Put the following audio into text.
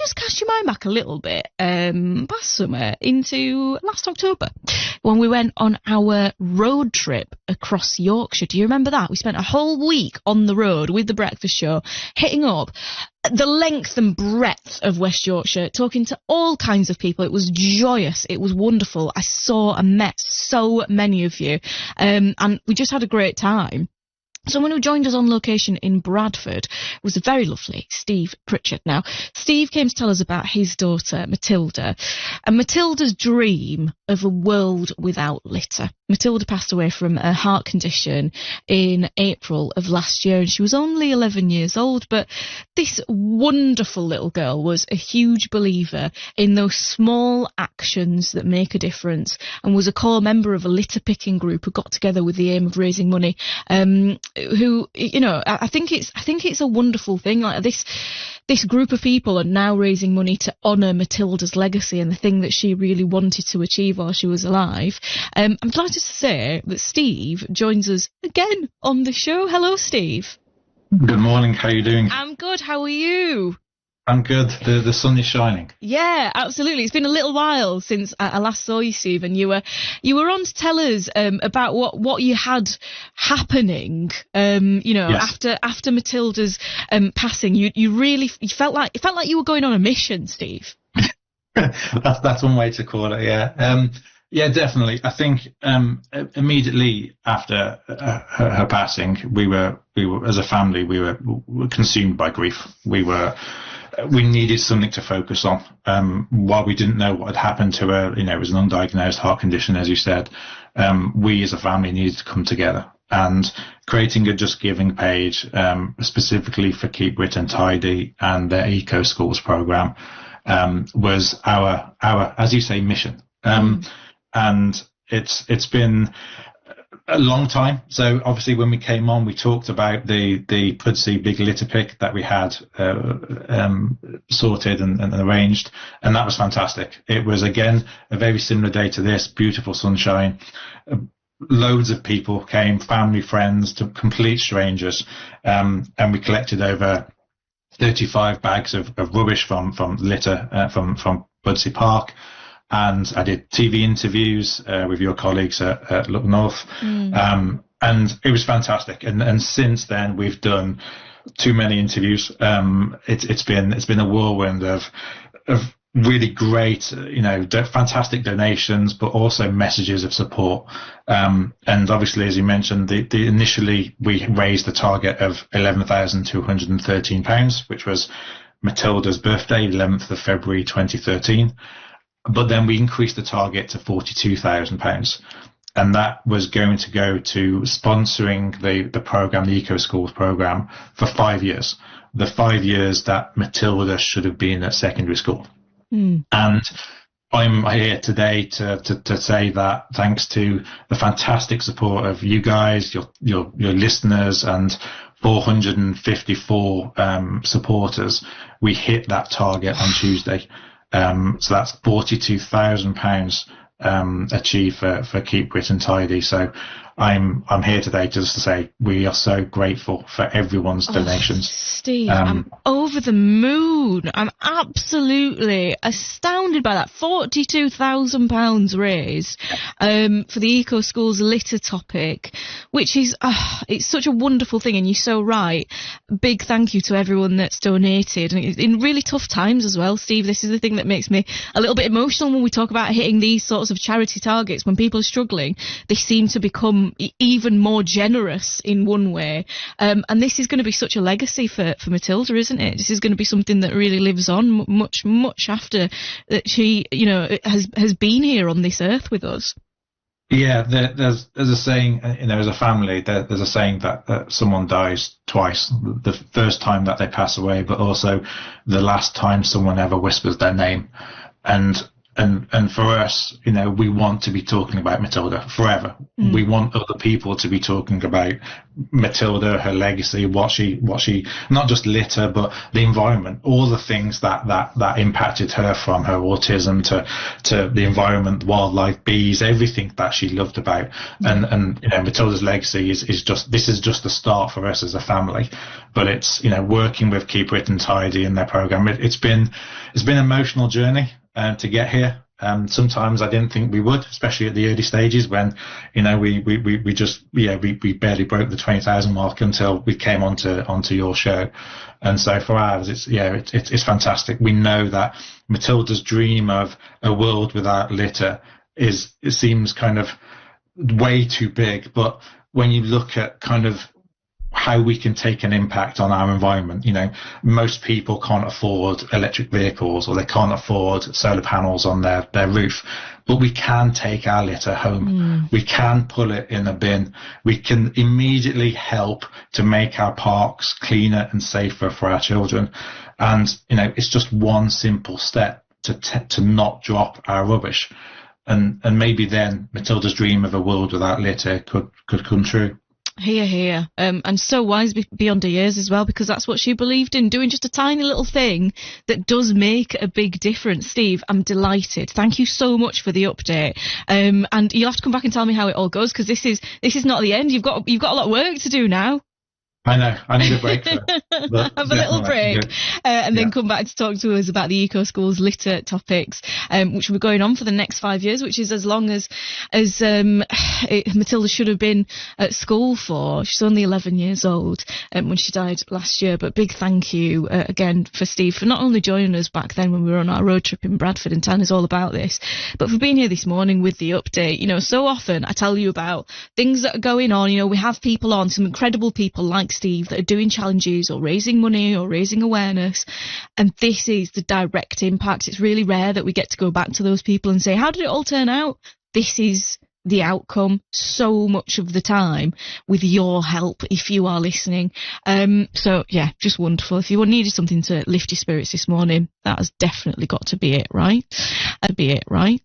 just cast your mind back a little bit past summer into last October when we went on our road trip across Yorkshire. Do you remember that? We spent a whole week on the road with the breakfast show, hitting up the length and breadth of West Yorkshire, talking to all kinds of people. It was joyous. It was wonderful. I saw and met so many of you, and we just had a great time. Someone who joined us on location in Bradford was very lovely, Steve Pritchard. Now, Steve came to tell us about his daughter, Matilda, and Matilda's dream of a world without litter. Matilda passed away from a heart condition in April of last year, and she was only 11 years old, but this wonderful little girl was a huge believer in those small actions that make a difference, and was a core member of a litter picking group who got together with the aim of raising money, who, you know, I think it's a wonderful thing. Like this group of people are now raising money to honour Matilda's legacy and the thing that she really wanted to achieve while she was alive. I'm delighted to say that Steve joins us again on the show. Hello, Steve. Good morning. How are you doing? I'm good. How are you? I'm good. The sun is shining. Yeah, absolutely. It's been a little while since I last saw you, Steve, and you were on to tell us about what you had happening. Yes. After Matilda's passing, you felt like you were going on a mission, Steve. That's one way to call it. Yeah. Yeah, definitely. I think immediately after her passing, we were as a family we were consumed by grief. We needed something to focus on. While we didn't know what had happened to her, it was an undiagnosed heart condition, as you said. We as a family needed to come together, and creating a Just Giving page specifically for Keep Wit and Tidy and their Eco Schools program was our, as you say, mission. And it's been a long time. So obviously when we came on, we talked about the Pudsey Big Litter Pick that we had sorted and arranged, and that was fantastic. It was, again, a very similar day to this, beautiful sunshine. Loads of people came, family, friends, to complete strangers, and we collected over 35 bags of rubbish from litter from Pudsey Park. And I did TV interviews with your colleagues at Look North, and it was fantastic. And since then, we've done too many interviews. It's been a whirlwind of really great, fantastic donations, but also messages of support. And obviously, as you mentioned, the initially we raised the target of £11,213, which was Matilda's birthday, 11th of February 2013. But then we increased the target to £42,000, and that was going to go to sponsoring the program, the Eco Schools program, for 5 years. The 5 years that Matilda should have been at secondary school. And I'm here today to say that thanks to the fantastic support of you guys, your listeners, and 454 supporters, we hit that target on Tuesday. So that's £42,000 achieved for Keep Wit and Tidy. So I'm here today just to say we are so grateful for everyone's donations. Steve, I'm over the moon. I'm absolutely astounded by that. £42,000 raised for the Eco Schools litter topic, which is it's such a wonderful thing, and you're so right. Big thank you to everyone that's donated, and in really tough times as well, Steve. This is the thing that makes me a little bit emotional when we talk about hitting these sorts of charity targets. When people are struggling, they seem to become even more generous in one way, and this is going to be such a legacy for Matilda, isn't it? This is going to be something that really lives on much after that she has been here on this earth with us. Yeah, there's a saying, as a family, there's a saying that someone dies twice: the first time that they pass away, but also the last time someone ever whispers their name. And and for us, we want to be talking about Matilda forever. We want other people to be talking about Matilda, her legacy, what she, not just litter, but the environment, all the things that impacted her, from her autism to the environment, wildlife, bees, everything that she loved about. And Matilda's legacy is just the start for us as a family. But it's, working with Keep It and Tidy in their program, it's been an emotional journey to get here. Sometimes I didn't think we would, especially at the early stages when, we barely broke the 20,000 mark until we came onto your show. And so for ours, it's fantastic. We know that Matilda's dream of a world without litter it seems kind of way too big. But when you look at kind of how we can take an impact on our environment, most people can't afford electric vehicles, or they can't afford solar panels on their roof, but we can take our litter home. We can pull it in a bin. We can immediately help to make our parks cleaner and safer for our children. And it's just one simple step to not drop our rubbish, and maybe then Matilda's dream of a world without litter could come true. Here. And so wise beyond her years as well, because that's what she believed in, doing just a tiny little thing that does make a big difference. Steve, I'm delighted. Thank you so much for the update. And you'll have to come back and tell me how it all goes, because this is not the end. You've got a lot of work to do now. I know. I need a break for it. Have a little break and then come back to talk to us about the Eco Schools litter topics, which will be going on for the next 5 years, which is as long as Matilda should have been at school for. She's only 11 years old when she died last year. But big thank you again for Steve for not only joining us back then when we were on our road trip in Bradford and telling us all about this, but for being here this morning with the update. So often I tell you about things that are going on. We have people on, some incredible people like Steve, that are doing challenges or raising money or raising awareness, and this is the direct impact. It's really rare that we get to go back to those people and say, how did it all turn out? This is the outcome so much of the time with your help, if you are listening. So yeah, just wonderful. If you needed something to lift your spirits this morning, that has definitely got to be it, right? I'd be it, right?